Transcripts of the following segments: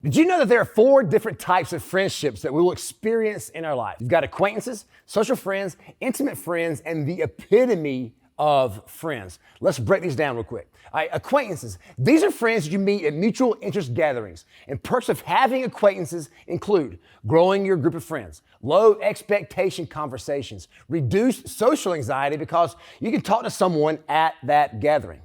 Did you know that there are 4 different types of friendships that we will experience in our life? You've got acquaintances, social friends, intimate friends, and the epitome of friends. Let's break these down real quick. All right, acquaintances. These are friends that you meet at mutual interest gatherings. And perks of having acquaintances include growing your group of friends, low expectation conversations, reduced social anxiety because you can talk to someone at that gathering.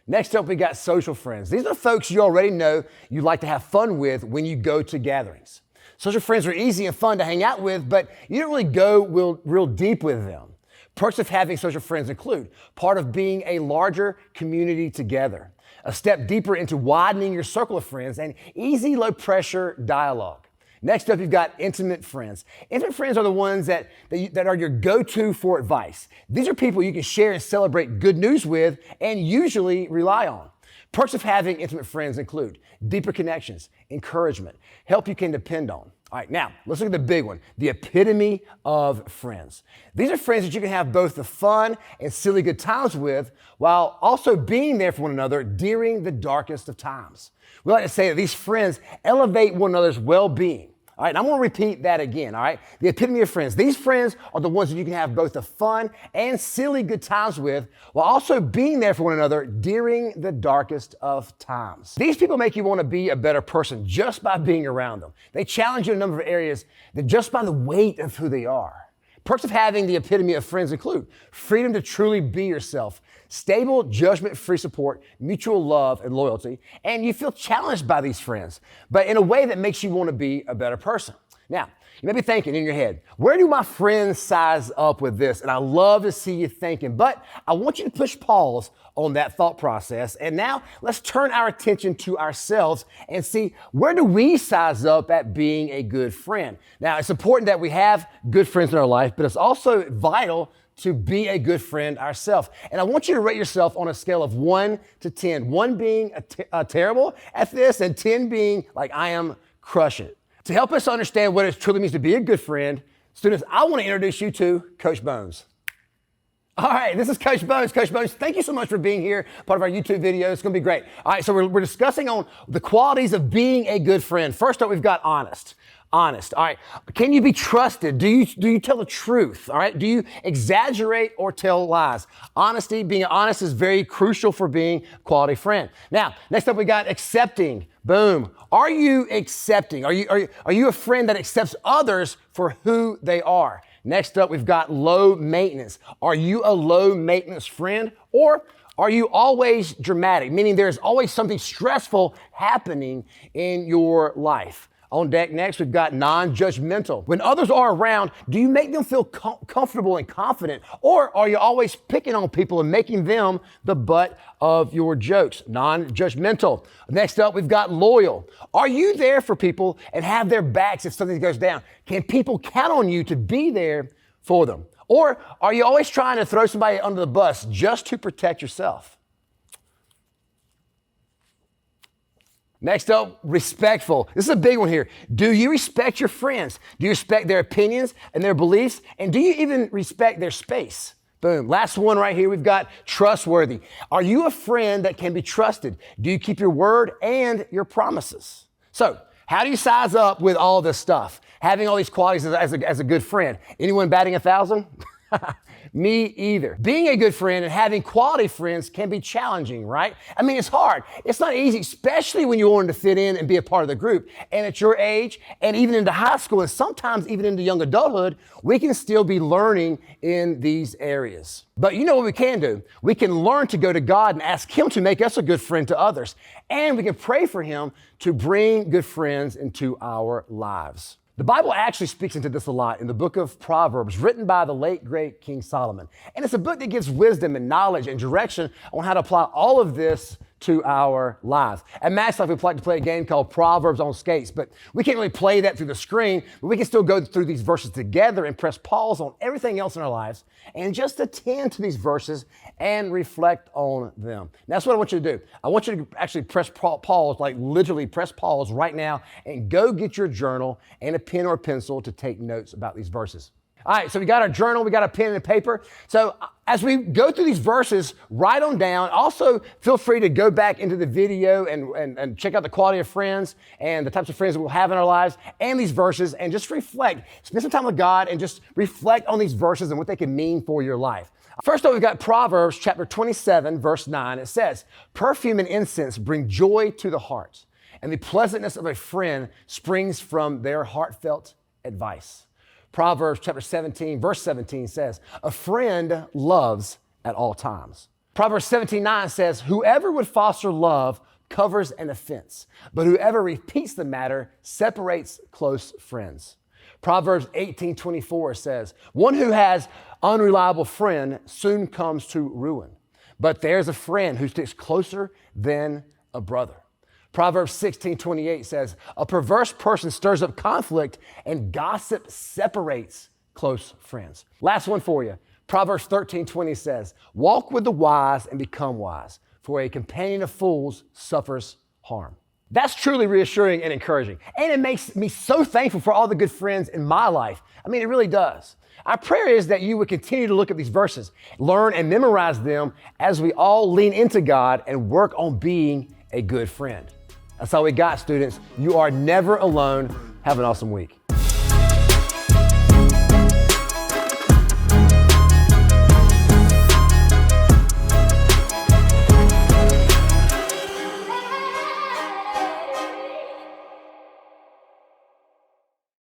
Next up, we got social friends. These are folks you already know you like to have fun with when you go to gatherings. Social friends are easy and fun to hang out with, but you don't really go real deep with them. Perks of having social friends include part of being a larger community together, a step deeper into widening your circle of friends, and easy, low-pressure dialogue. Next up, you've got intimate friends. Intimate friends are the ones that are your go-to for advice. These are people you can share and celebrate good news with and usually rely on. Perks of having intimate friends include deeper connections, encouragement, help you can depend on. All right, now, let's look at the big one, the epitome of friends. These are friends that you can have both the fun and silly good times with while also being there for one another during the darkest of times. We like to say that these friends elevate one another's well-being. All right, and I'm going to repeat that again, all right? The epitome of friends. These friends are the ones that you can have both the fun and silly good times with while also being there for one another during the darkest of times. These people make you want to be a better person just by being around them. They challenge you in a number of areas that just by the weight of who they are. Perks of having the epitome of friends include freedom to truly be yourself, stable, judgment-free support, mutual love and loyalty, and you feel challenged by these friends, but in a way that makes you want to be a better person. Now, you may be thinking in your head, where do my friends size up with this? And I love to see you thinking, but I want you to push pause on that thought process. And now let's turn our attention to ourselves and see where do we size up at being a good friend? Now, it's important that we have good friends in our life, but it's also vital to be a good friend ourselves. And I want you to rate yourself on a scale of 1 to 10. 1 being terrible at this and 10 being like I am crush it. To help us understand what it truly means to be a good friend, students, I want to introduce you to Coach Bones. All right, this is Coach Bones. Coach Bones, thank you so much for being here, part of our YouTube video. It's going to be great. All right, so we're discussing on the qualities of being a good friend. First up, we've got honest. Honest. All right. Can you be trusted? Do you tell the truth? All right. Do you exaggerate or tell lies? Honesty, being honest is very crucial for being a quality friend. Now, next up we got accepting. Boom. Are you accepting? Are you a friend that accepts others for who they are? Next up we've got low maintenance. Are you a low maintenance friend or are you always dramatic? Meaning there's always something stressful happening in your life. On deck next, we've got non-judgmental. When others are around, do you make them feel comfortable and confident? Or are you always picking on people and making them the butt of your jokes? Non-judgmental. Next up, we've got loyal. Are you there for people and have their backs if something goes down? Can people count on you to be there for them? Or are you always trying to throw somebody under the bus just to protect yourself? Next up, respectful. This is a big one here. Do you respect your friends? Do you respect their opinions and their beliefs? And do you even respect their space? Boom. Last one right here, we've got trustworthy. Are you a friend that can be trusted? Do you keep your word and your promises? So, how do you size up with all this stuff? Having all these qualities as a good friend. Anyone batting 1,000? Me either. Being a good friend and having quality friends can be challenging, right? I mean, it's hard. It's not easy, especially when you want to fit in and be a part of the group. And at your age, and even into high school, and sometimes even into young adulthood, we can still be learning in these areas. But you know what we can do? We can learn to go to God and ask Him to make us a good friend to others. And we can pray for Him to bring good friends into our lives. The Bible actually speaks into this a lot in the book of Proverbs, written by the late, great King Solomon. And it's a book that gives wisdom and knowledge and direction on how to apply all of this to our lives. At Matt's Life, we like to play a game called Proverbs on Skates, but we can't really play that through the screen, but we can still go through these verses together and press pause on everything else in our lives and just attend to these verses and reflect on them. That's what I want you to do. I want you to actually press pause, like literally press pause right now and go get your journal and a pen or a pencil to take notes about these verses. All right, so we got our journal, we got a pen and paper. So as we go through these verses, write them down. Also, feel free to go back into the video and check out the quality of friends and the types of friends that we'll have in our lives and these verses, and just reflect. Spend some time with God and just reflect on these verses and what they can mean for your life. First off, we've got Proverbs chapter 27, verse 9. It says, "Perfume and incense bring joy to the heart, and the pleasantness of a friend springs from their heartfelt advice." Proverbs chapter 17, verse 17 says, "A friend loves at all times." Proverbs 17:9 says, "Whoever would foster love covers an offense, but whoever repeats the matter separates close friends." Proverbs 18:24 says, "One who has unreliable friend soon comes to ruin, but there's a friend who sticks closer than a brother." Proverbs 16:28 says, "A perverse person stirs up conflict, and gossip separates close friends." Last one for you. Proverbs 13:20 says, "Walk with the wise and become wise, for a companion of fools suffers harm." That's truly reassuring and encouraging. And it makes me so thankful for all the good friends in my life. I mean, it really does. Our prayer is that you would continue to look at these verses, learn and memorize them as we all lean into God and work on being a good friend. That's all we got, students. You are never alone. Have an awesome week.